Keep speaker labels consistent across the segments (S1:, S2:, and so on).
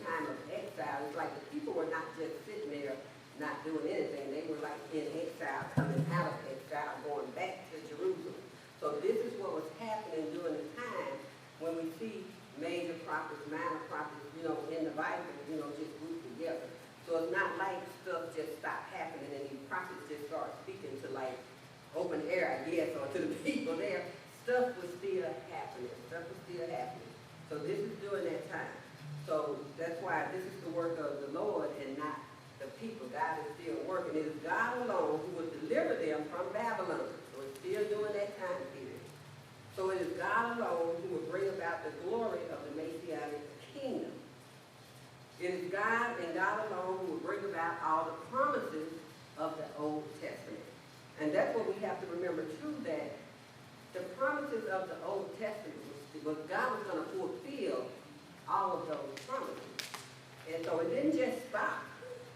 S1: time of exile, it's like the people were not just sitting there not doing anything. They were like in exile, coming out of exile, going back to Jerusalem. So this is what was happening during the time when we see major prophets, minor prophets, in the Bible, just grouped together. So it's not like stuff just stopped happening and these prophets just started speaking to like open air, I guess, or to the people there. Stuff was still happening. So this is during that time. So that's why this is the work of the Lord and not the people. God is still working. It is God alone who will deliver them from Babylon. So it's still during that time period. So it is God alone who will bring about the glory of the Messianic kingdom. It is God and God alone who will bring about all the promises of the Old Testament. And that's what we have to remember too, that the promises of the Old Testament was God was going to fulfill all of those promises. And so it didn't just stop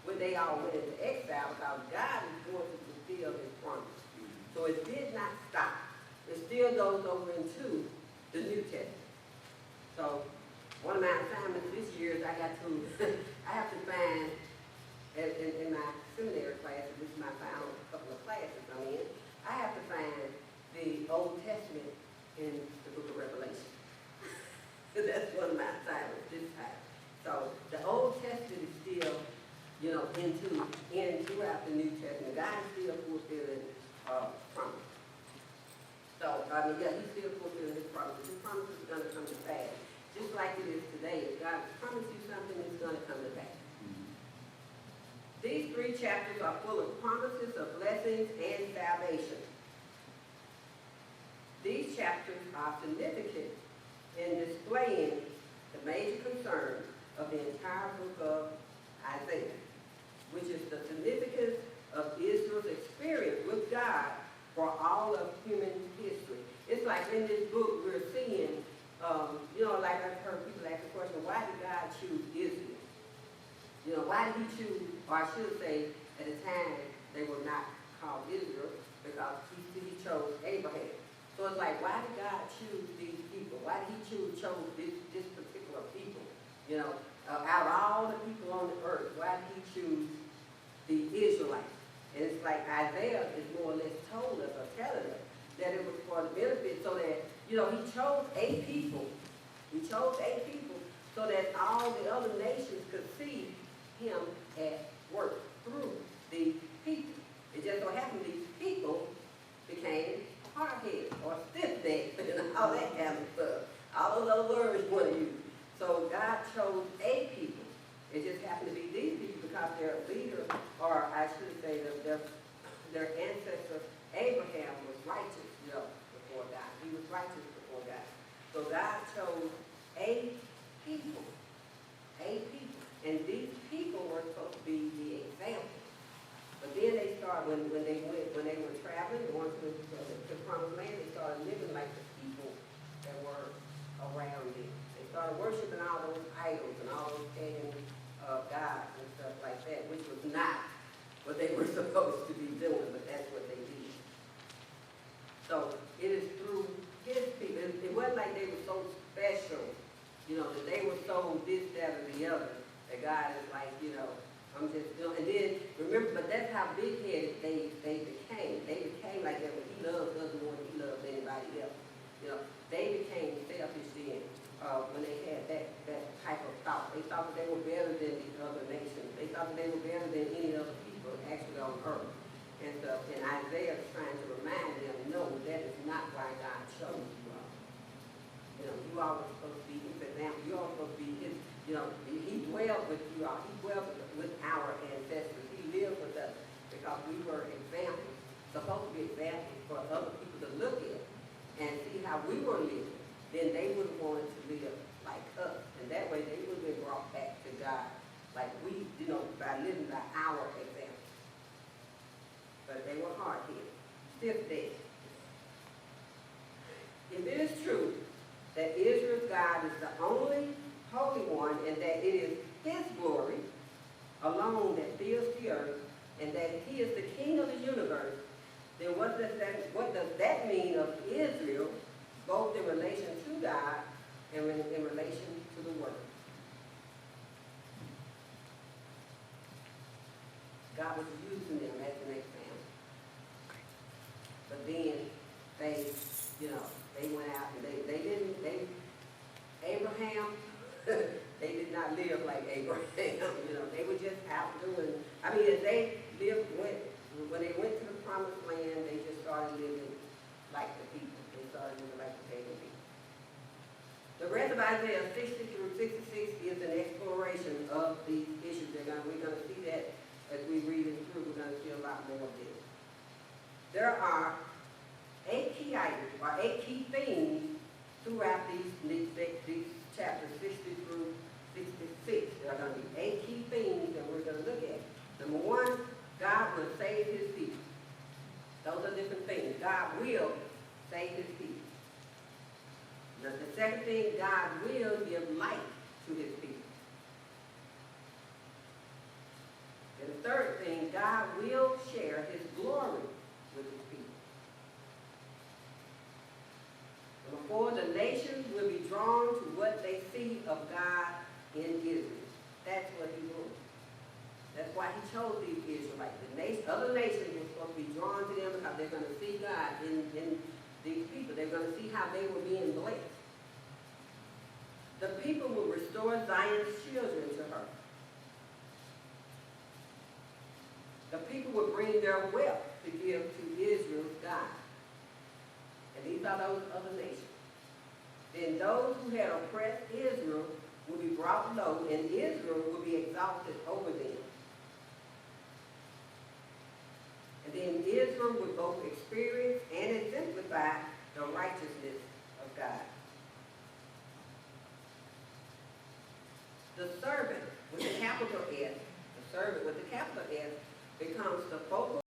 S1: when they all went into exile, because God is going to fulfill his promise. So it did not stop. It still goes over into the New Testament. So one of my assignments this year is I have to find, in my seminary classes, this is my final couple of classes I'm in, I have to find the Old Testament in the book of Revelation. That's one of my assignments this time. So the Old Testament is still, throughout the New Testament. God is still fulfilling promise. So, he's still fulfilling his promises. His promise is going to come to pass. Just like it is today. If God has promised you something, it's going to come to pass. These 3 chapters are full of promises of blessings and salvation. These chapters are significant in displaying the major concern of the entire book of Isaiah, which is the significance of Israel's experience with God for all of human history. It's like in this book we're seeing, like I've heard people ask the question, why did God choose Israel? Why did he choose, or I should say, at the time they were not called Israel, because he chose Abraham. So it's like, why did God choose these people? Why did he chose this particular people? Out of all the people on the earth, why did he choose the Israelites? And it's like Isaiah is more or less told us or telling us that it was for the benefit, so that, he chose 8 people. He chose 8 people so that all the other nations could see him at work through these people. It just so happened these people became hard-headed or stiff-necked and all that kind of stuff. All those other words you want to use. So God chose 8 people. It just happened to be these people because their leader, or I should say their ancestor Abraham was righteous, before God. He was righteous before God. So God chose 8 people. 8 people. And these people were supposed to be the example. But then they started, when they were traveling, going to the promised land, they started living like the people that were around them. They started worshiping all those idols and all those pagan gods and stuff like that, which was not what they were supposed to be doing, but that's what they did. So it is through his people. It wasn't like they were so special, that they were so this, that, or the other, that God is like, I'm just, and then, remember, but that's how big-headed they became. They became like that when he loved us more than he loved anybody else. They became selfish then when they had that type of thought. They thought that they were better than the other nations. They thought that they were better than any other people actually on earth. And Isaiah is trying to remind them, no, that is not why God chose you all. You all were supposed to be his example. You all were supposed to be his, he dwelled with you all. He dwelled with our ancestors. He lived with us because we were examples, supposed to be examples for other people to look at and see how we were living. Then they would have wanted to live like us. And that way they would have been brought back to God like we, by living by our example. But they were hard-headed, stiff-necked. If it is true that Israel's God is the only Holy One and that it is his glory alone that fills the earth and that he is the King of the universe, then what does that mean of Israel, both in relation to God and in relation to the world? God was using them as an example. But then they, they went out and Abraham, they did not live like Abraham, they were just out doing, as they when they went to the promised land, they just started living like the people. They started living like the pagan people. The rest of Isaiah 60 through 66 is an exploration of these issues. We're going to see that as we read it through. We're going to see a lot more of this. There are 8 key items, or 8 key themes throughout these chapters 60 through 66. There are going to be 8 key themes that we're going to look at. Number 1, God will save his people. Those are different things. God will save his people. The second thing, God will give light to his people. And the third thing, God will share his glory with his people. Number 4, the nations will be drawn to what they see of God in Israel. That's what he wants. That's why he chose these Israelites. Other nations were supposed to be drawn to them because they're going to see God in these people. They're going to see how they were being blessed. The people will restore Zion's children to her. The people will bring their wealth to give to Israel's God. And these are those other nations. Then those who had oppressed Israel will be brought low, and Israel will be exalted over them. And then Israel would both experience and exemplify the righteousness of God. The servant with the capital S, becomes the focal